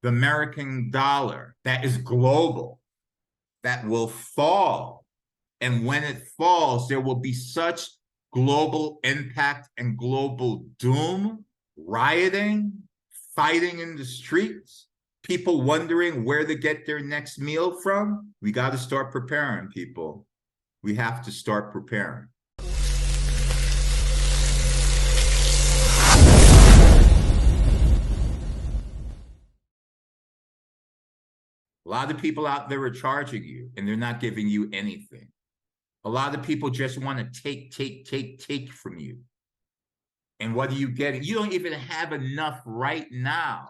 the American dollar that is global, that will fall. And when it falls, there will be such global impact and global doom, rioting, fighting in the streets, people wondering where to get their next meal from. We got to start preparing, people. We have to start preparing. A lot of people out there are charging you and they're not giving you anything. A lot of people just want to take from you. And what are you getting? You don't even have enough right now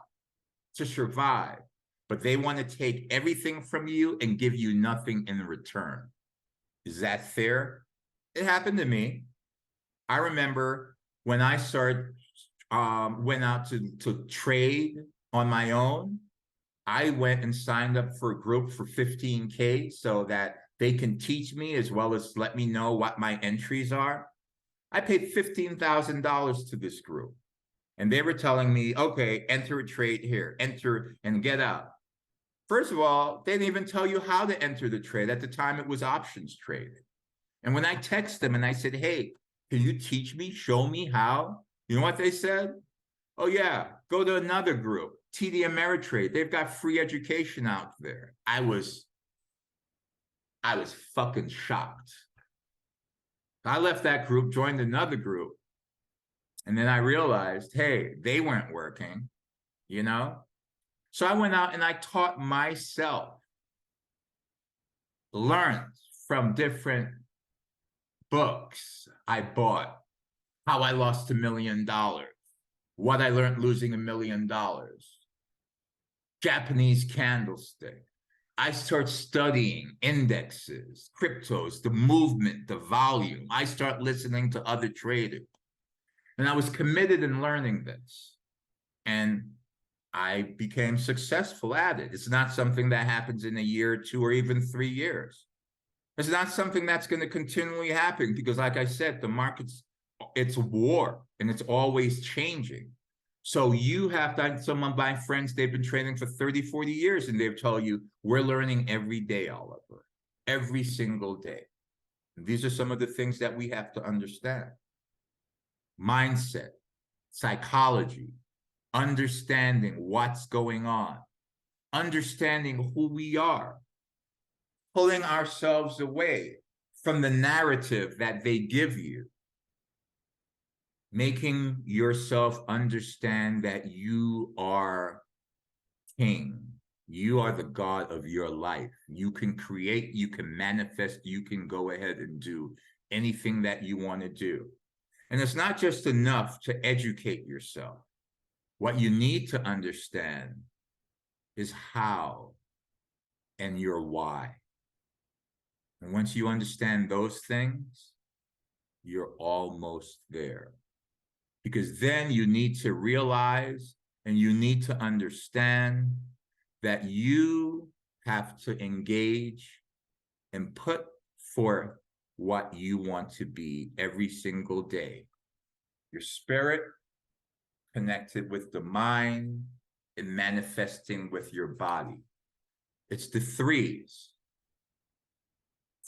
to survive, but they want to take everything from you and give you nothing in return. Is that fair? It happened to me. I remember when I went out to trade on my own, I went and signed up for a group for 15K so that they can teach me as well as let me know what my entries are. I paid $15,000 to this group. And they were telling me, okay, enter a trade here, enter and get out. First of all, they didn't even tell you how to enter the trade. At the time, it was options trading. And when I text them and I said, hey, can you teach me, show me how? You know what they said? Oh yeah, go to another group, TD Ameritrade. They've got free education out there. I was fucking shocked. I left that group, joined another group, and then I realized, hey, they weren't working, you know? So I went out and I taught myself, learned from different books I bought, how I lost $1 million, what I learned losing $1 million, Japanese candlestick. I start studying indexes, cryptos, the movement, the volume. I start listening to other traders. And I was committed in learning this. And I became successful at it. It's not something that happens in a year or two or even 3 years. It's not something that's going to continually happen because, like I said, the market's, it's a war and it's always changing. So you have to, some of my friends, they've been trading for 30, 40 years and they've told you, we're learning every day, Oliver, every single day. And these are some of the things that we have to understand. Mindset, psychology, understanding what's going on, understanding who we are, pulling ourselves away from the narrative that they give you, making yourself understand that you are king. You are the God of your life. You can create, you can manifest, you can go ahead and do anything that you want to do. And it's not just enough to educate yourself. What you need to understand is how and your why. And once you understand those things, you're almost there. Because then you need to realize and you need to understand that you have to engage and put forth what you want to be every single day. Your spirit connected with the mind and manifesting with your body. It's the threes.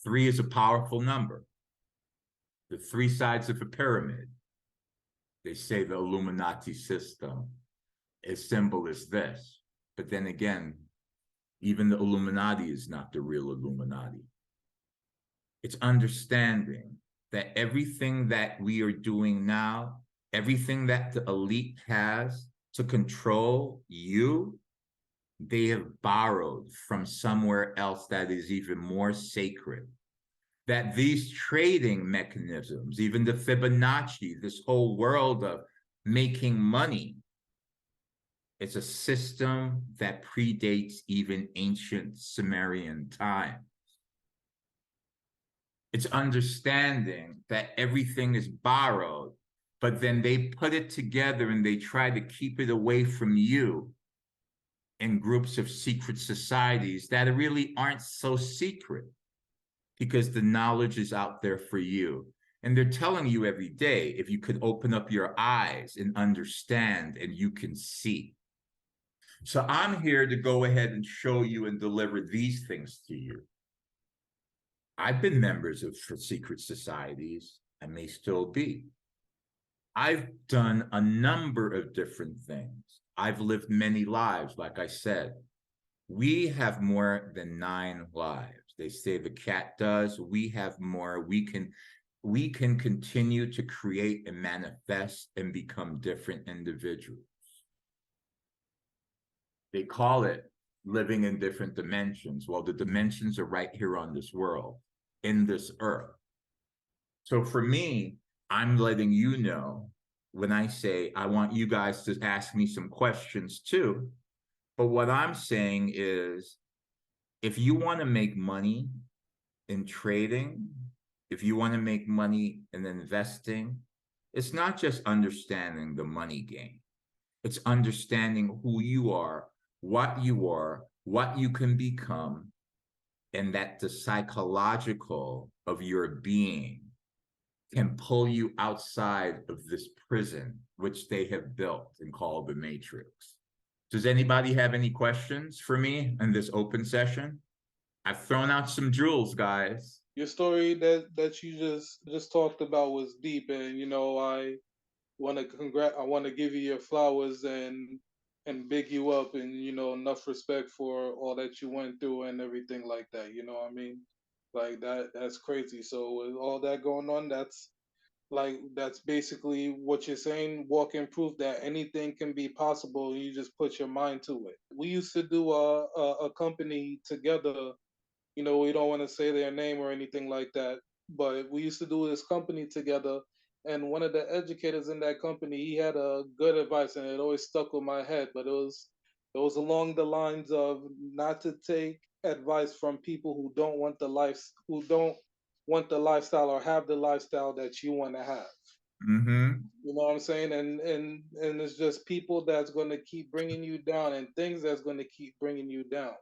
3 is a powerful number. The 3 sides of a pyramid. They say the Illuminati system, its symbol is this. But then again, even the Illuminati is not the real Illuminati. It's understanding that everything that we are doing now, everything that the elite has to control you, they have borrowed from somewhere else that is even more sacred. That these trading mechanisms, even the Fibonacci, this whole world of making money, it's a system that predates even ancient Sumerian times. It's understanding that everything is borrowed, but then they put it together and they try to keep it away from you in groups of secret societies that really aren't so secret because the knowledge is out there for you. And they're telling you every day, if you could open up your eyes and understand and you can see. So I'm here to go ahead and show you and deliver these things to you. I've been members of secret societies. I may still be. I've done a number of different things. I've lived many lives, like I said. We have more than 9 lives. They say the cat does. We have more. We can continue to create and manifest and become different individuals. They call it living in different dimensions. Well, the dimensions are right here on this world, in this earth. So for me, I'm letting you know when I say I want you guys to ask me some questions too. But what I'm saying is, if you want to make money in trading, if you want to make money in investing, it's not just understanding the money game. It's understanding who you are, what you can become, and that the psychological of your being can pull you outside of this prison, which they have built and called the Matrix. Does anybody have any questions for me in this open session? I've thrown out some jewels, guys. Your story that you just talked about was deep, and I want to give you your flowers and big you up, and enough respect for all that you went through and everything like that. You know what I mean? Like that's crazy. So with all that going on, that's basically what you're saying, walking proof that anything can be possible. You just put your mind to it. We used to do a company together. We don't want to say their name or anything like that, but we used to do this company together. And one of the educators in that company, he had a good advice, and it always stuck with my head. But it was along the lines of not to take advice from people who don't want the lifestyle or have the lifestyle that you want to have. Mm-hmm. You know what I'm saying? And it's just people that's going to keep bringing you down, and things that's going to keep bringing you down.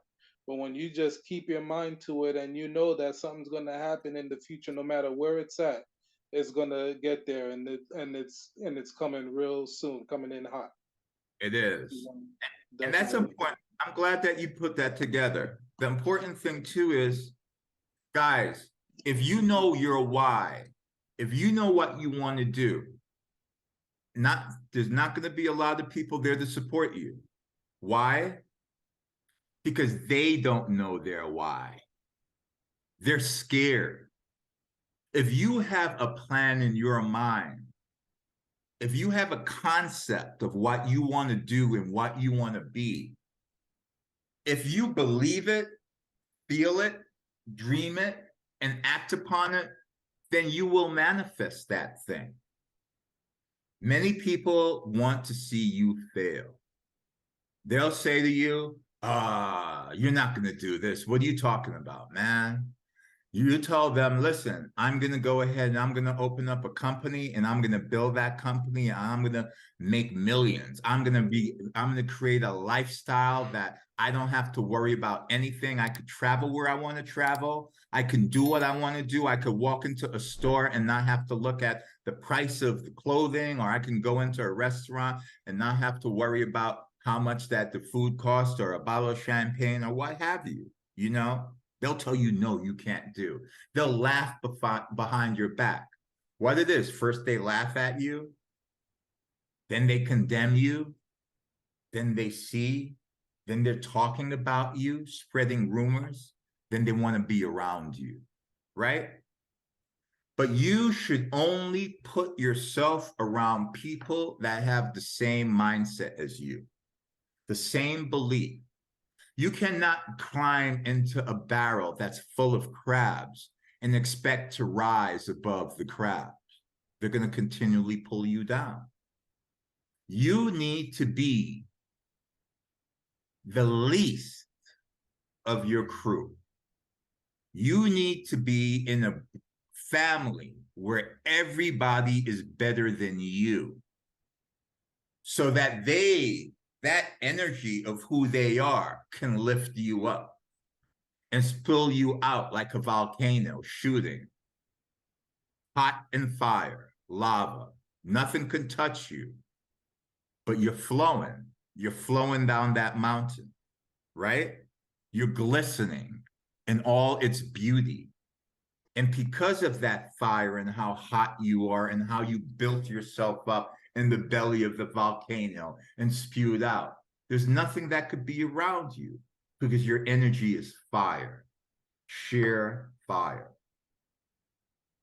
But when you just keep your mind to it, and you know that something's going to happen in the future, no matter where it's at, it's going to get there, and it's coming real soon, coming in hot. It You is. know, And that's definitely. important. I'm glad that you put that together. The important thing too is, guys, if you know your why, if you know what you want to do, there's not going to be a lot of people there to support you. Why? Because they don't know their why. They're scared. If you have a plan in your mind, if you have a concept of what you want to do and what you want to be, if you believe it, feel it, dream it, and act upon it, then you will manifest that thing. Many people want to see you fail. They'll say to you, you're not going to do this. What are you talking about, man? You tell them, listen, I'm going to go ahead and I'm going to open up a company and I'm going to build that company and I'm going to make millions. I'm going to create a lifestyle that I don't have to worry about anything. I could travel where I want to travel. I can do what I want to do. I could walk into a store and not have to look at the price of the clothing, or I can go into a restaurant and not have to worry about how much that the food costs or a bottle of champagne or what have you, you know? They'll tell you, no, you can't do. They'll laugh behind your back. What it is, first they laugh at you, then they condemn you, then they see, then they're talking about you, spreading rumors, then they want to be around you, right? But you should only put yourself around people that have the same mindset as you, the same belief. You cannot climb into a barrel that's full of crabs and expect to rise above the crabs. They're going to continually pull you down. You need to be the least of your crew. You need to be in a family where everybody is better than you, so that that energy of who they are can lift you up and spill you out like a volcano shooting hot and fire, lava. Nothing can touch you, but you're flowing. You're flowing down that mountain, right? You're glistening in all its beauty. And because of that fire and how hot you are and how you built yourself up in the belly of the volcano and spewed out, there's nothing that could be around you because your energy is fire, sheer fire.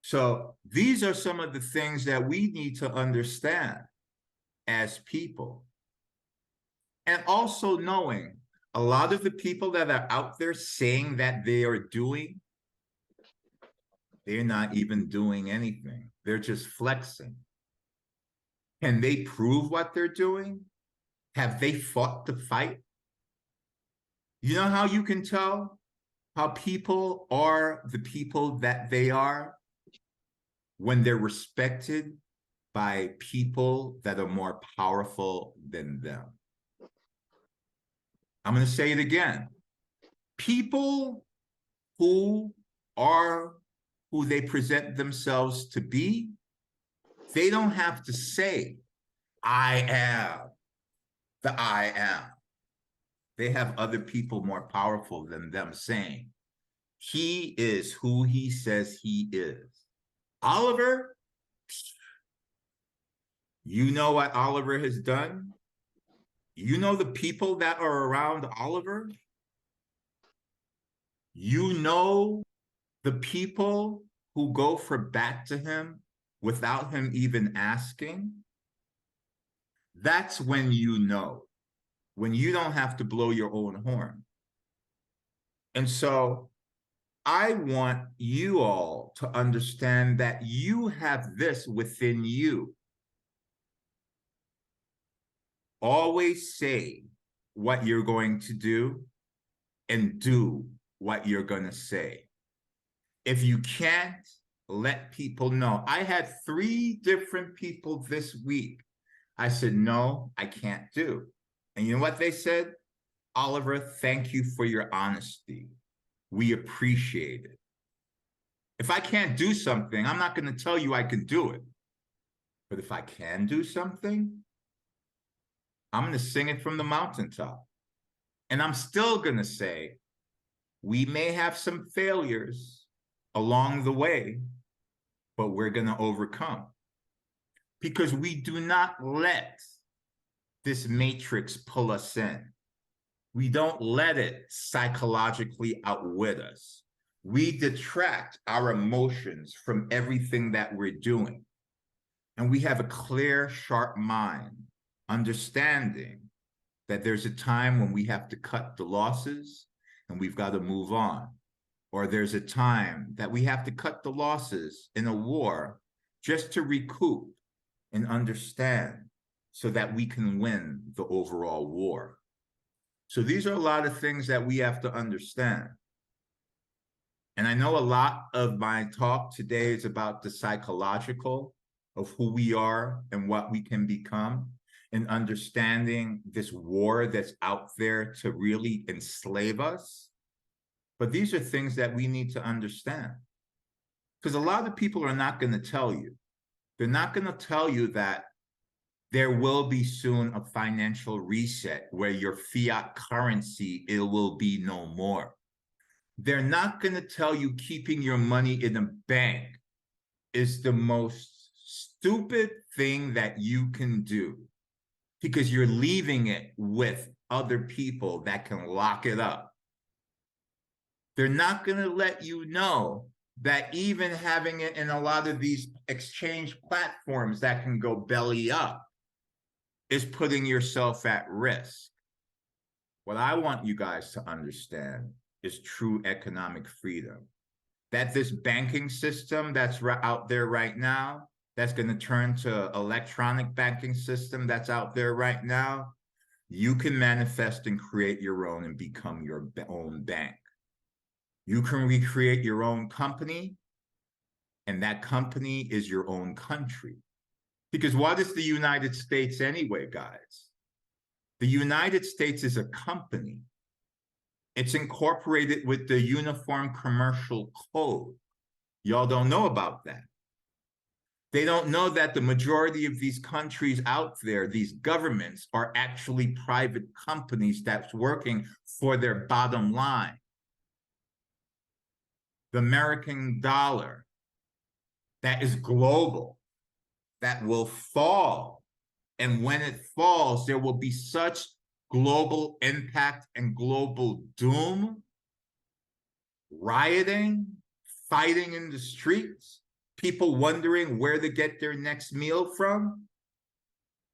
So these are some of the things that we need to understand as people. And also knowing a lot of the people that are out there saying that they are doing, they're not even doing anything. They're just flexing. Can they prove what they're doing? Have they fought the fight? You know how you can tell how people are the people that they are when they're respected by people that are more powerful than them. I'm going to say it again. People who are who they present themselves to be, they don't have to say, I am the I am. They have other people more powerful than them saying, he is who he says he is. Oliver, you know what Oliver has done? You know the people that are around Oliver? You know the people who go for back to him without him even asking? That's when you know, when you don't have to blow your own horn. And so I want you all to understand that you have this within you. Always say what you're going to do and do what you're going to say. If you can't, let people know. I had 3 different people this week. I said, no, I can't do. And you know what they said? Oliver, thank you for your honesty. We appreciate it. If I can't do something, I'm not going to tell you I can do it. But if I can do something, I'm going to sing it from the mountaintop. And I'm still going to say, we may have some failures along the way, but we're going to overcome. Because we do not let this matrix pull us in. We don't let it psychologically outwit us. We detract our emotions from everything that we're doing. And we have a clear, sharp mind, understanding that there's a time when we have to cut the losses and we've got to move on. Or there's a time that we have to cut the losses in a war just to recoup and understand so that we can win the overall war. So these are a lot of things that we have to understand. And I know a lot of my talk today is about the psychological of who we are and what we can become, and understanding this war that's out there to really enslave us. But these are things that we need to understand. Because a lot of people are not going to tell you. They're not going to tell you that there will be soon a financial reset where your fiat currency, it will be no more. They're not going to tell you keeping your money in a bank is the most stupid thing that you can do, because you're leaving it with other people that can lock it up. They're not going to let you know that even having it in a lot of these exchange platforms that can go belly up is putting yourself at risk. What I want you guys to understand is true economic freedom. That this banking system that's out there right now, that's going to turn to electronic banking system that's out there right now, you can manifest and create your own and become your own bank. You can recreate your own company, and that company is your own country. Because what is the United States anyway, guys? The United States is a company. It's incorporated with the Uniform Commercial Code. Y'all don't know about that. They don't know that the majority of these countries out there, these governments, are actually private companies that's working for their bottom line. The American dollar, that is global, that will fall. And when it falls, there will be such global impact and global doom, rioting, fighting in the streets, people wondering where to get their next meal from.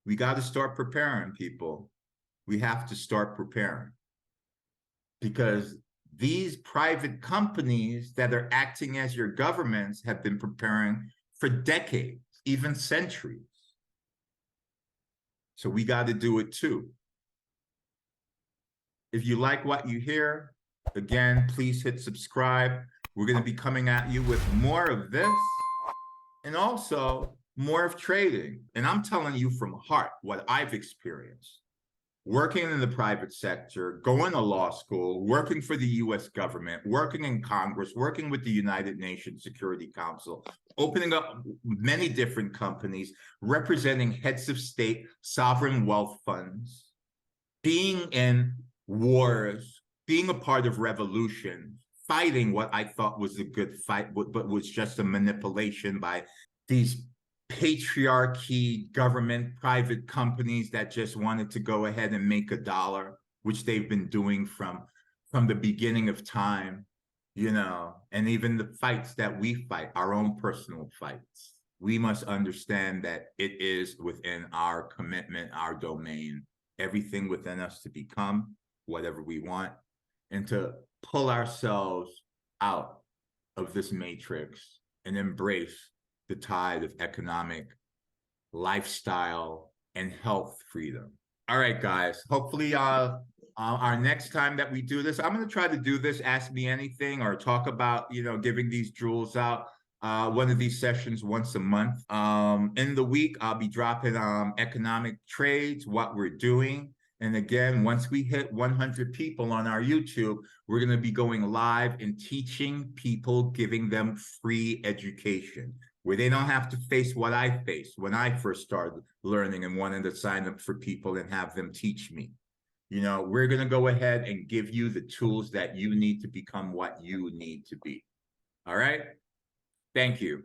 We got to start preparing, people. We have to start preparing. Because these private companies that are acting as your governments have been preparing for decades, even centuries. So we got to do it too. If you like what you hear, again, please hit subscribe. We're going to be coming at you with more of this and also more of trading. And I'm telling you from heart what I've experienced. Working in the private sector, going to law school, working for the US government, working in Congress, working with the United Nations Security Council, opening up many different companies, representing heads of state, sovereign wealth funds, being in wars, being a part of revolutions, fighting what I thought was a good fight, but was just a manipulation by these patriarchy, government, private companies that just wanted to go ahead and make $1, which they've been doing from the beginning of time, you know, and even the fights that we fight, our own personal fights. We must understand that it is within our commitment, our domain, everything within us to become whatever we want and to pull ourselves out of this matrix and embrace the tide of economic, lifestyle, and health freedom. All right, guys. Hopefully, our next time that we do this, I'm going to try to do this, Ask Me Anything, or talk about, you know, giving these jewels out. One of these sessions once a month. In the week, I'll be dropping economic trades, what we're doing. And again, once we hit 100 people on our YouTube, we're going to be going live and teaching people, giving them free education, where they don't have to face what I faced when I first started learning and wanted to sign up for people and have them teach me. You know, we're going to go ahead and give you the tools that you need to become what you need to be. All right? Thank you.